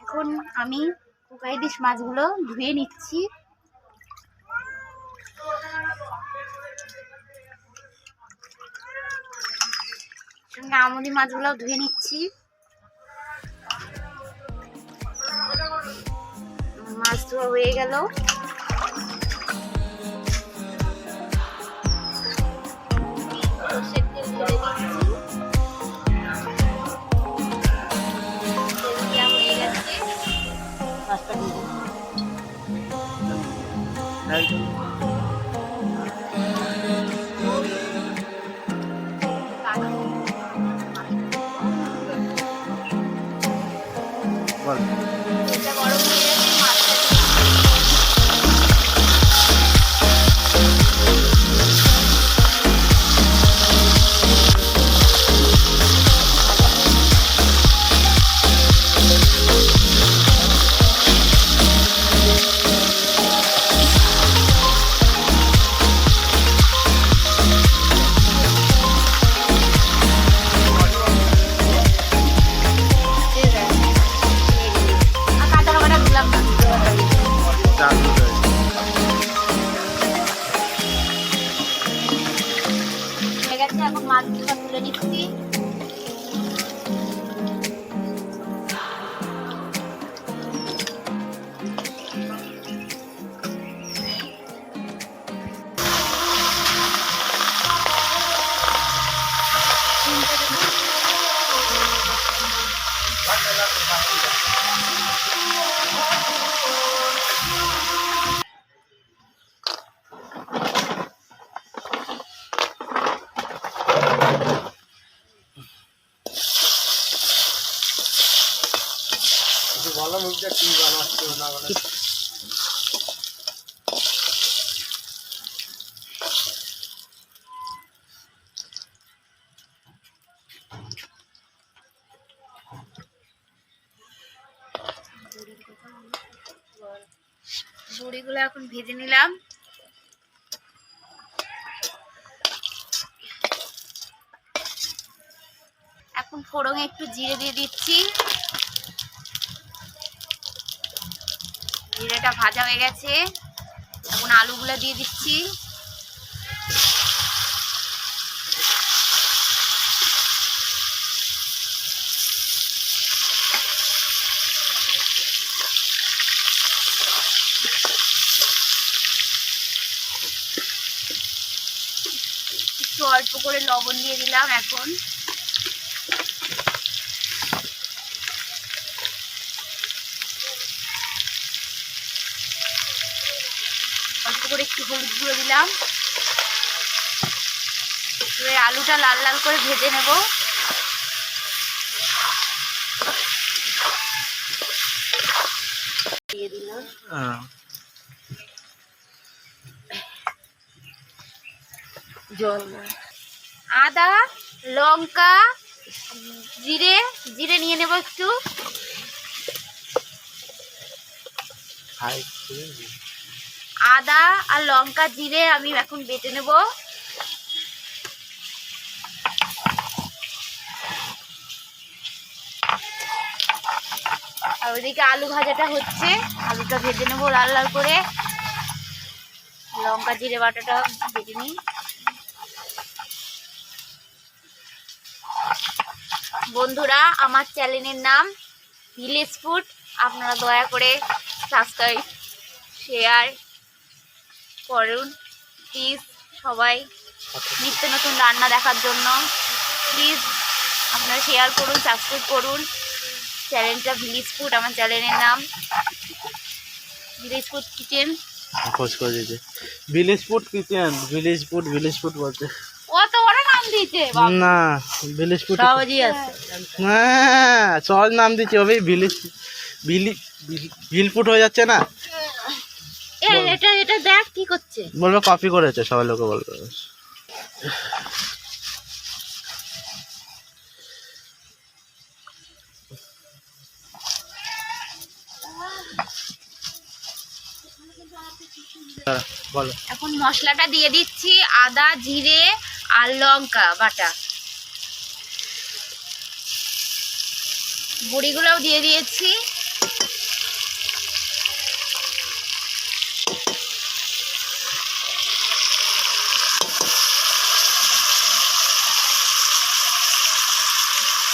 এখন আমি কুকাইডিশ মাছগুলো ধুয়ে নিচ্ছি। সঙ্গে আমুদি মাছগুলো ধুয়ে নিচ্ছি। মাছ ধোয়া হয়ে গেল। সর্ষের তেল ঢেলে দিচ্ছি। তেল দেওয়া হয়ে গেছে। মাছটা দিয়ে তেলটা গরম হয়ে গেছে, মাছটা এখন মাছগুলো তুলে নিচ্ছি। ভালো মুখটা কি বানাচ্ছে না মানে বড়িগুলো এখন ভেজে নিলাম। এখন ফোড়নে একটু জিরে দিয়ে দিচ্ছি। জিরেটা ভাজা হয়ে গেছে, এখন আলুগুলো দিয়ে দিচ্ছি। একটু অল্প করে লবণ দিয়ে দিলাম। এখন অল্প করে একটু হলুদ গুঁড়ো দিলাম। এবার আলুটা লাল লাল করে ভেজে নেব। দিয়ে দিলাম জল, আদা, লঙ্কা, জিরে জিরে নিয়ে নেব একটু। আদা আর লঙ্কা জিরে আমি এখন বেটে নেব। আর ওইদিকে আলু ভাজাটা হচ্ছে, আলুটা ভেজে নেব লাল লাল করে। লঙ্কা জিরে বাটাটা ভেজে নিই। বন্ধুরা, আমার চ্যানেলের নাম ভিলেজ ফুড। আপনারা দয়া করে সাবস্ক্রাইব শেয়ার করুন প্লিজ। সবাই নিত্য নতুন রান্না দেখার জন্য প্লিজ আপনারা শেয়ার করুন, সাবস্ক্রাইব করুন চ্যানেলটা ভিলেজ ফুড। আমার চ্যানেলের নাম ভিলেজ ফুড কিচেন। খোঁজ করে দিয়েছে village food kitchen. Village food বলতে কত বড় নাম দিয়েছে না, ভিলেজ ফুড সহজই আছে। হ্যাঁ সহজ নাম দিচ্ছে, হবে ভিল ফুড হয়ে যাচ্ছে না। এটা এটা দেখ কি করছে, বলবে কপি করেছে, সবাই লোকে বলবে। এখন মশলাটা দিয়ে দিচ্ছি, আদা জিরে আর লঙ্কা বাটা। বড়িগুলোও দিয়ে দিয়েছি।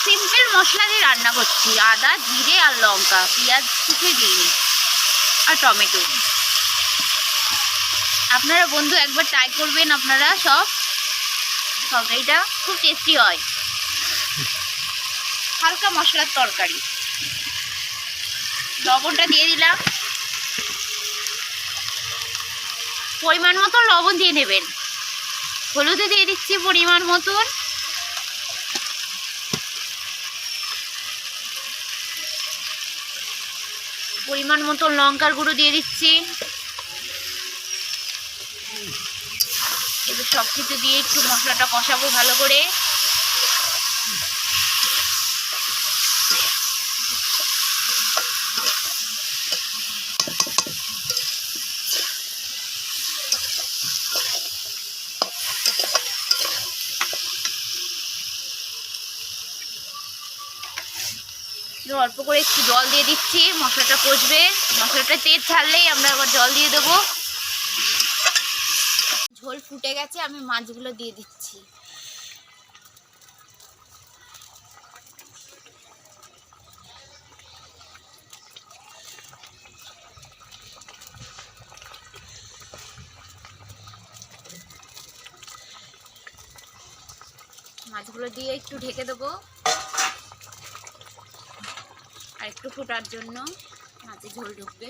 সিম্পল মশলা দিয়ে রান্না করছি, আদা জিরে আর লঙ্কা, পেঁয়াজ কিছু দিইনি, আর টমেটো। আপনারা বন্ধু একবার ট্রাই করবেন, আপনারা সব তরকারিটা খুব টেস্টি হয়। হালকা মশলার তরকারি। লবণটা দিয়ে দিলাম, পরিমাণ মতন লবণ দিয়ে নেবেন। হলুদে দিয়ে দিচ্ছি পরিমাণ মতন, পরিমাণ মতন লঙ্কার গুঁড়ো দিয়ে দিচ্ছি। এবার সব কিছু দিয়ে একটু মশলাটা কষাবো ভালো করে। অল্প করে একটু জল দিয়ে দিচ্ছি, মশলাটা কষবে। মশলাটা তেল ছাড়লেই আমরা আবার জল দিয়ে দেবো। ঝোল ফুটে গেছে, আমি মাছগুলো দিয়ে দিচ্ছি। মাছগুলো দিয়ে একটু ঢেকে দেবো আর একটু ফোটার জন্য, মাছে ঝোল ঢুকবে।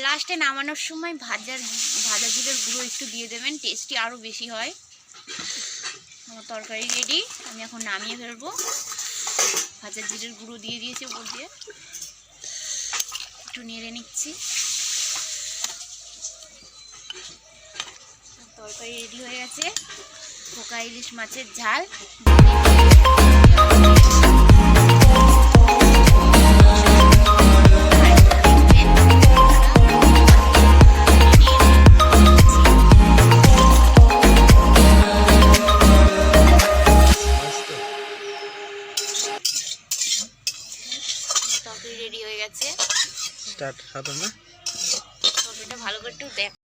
লাস্টে নামানোর সময় ভাজা জিরের গুঁড়ো একটু দিয়ে দেবেন, টেস্টি আরও বেশি হয়। আমার তরকারি রেডি, আমি এখন নামিয়ে ফেলবো। ভাজা জিরের গুঁড়ো দিয়ে দিয়েছি উপর দিয়ে, একটু নেড়ে নিচ্ছি। তরকারি রেডি হয়ে গেছে, পোকা ইলিশ মাছের ঝাল। তরকারি রেডি হয়ে গেছে। স্টার্ট হবে না? তরকারিটা ভালো করে একটু দেখ।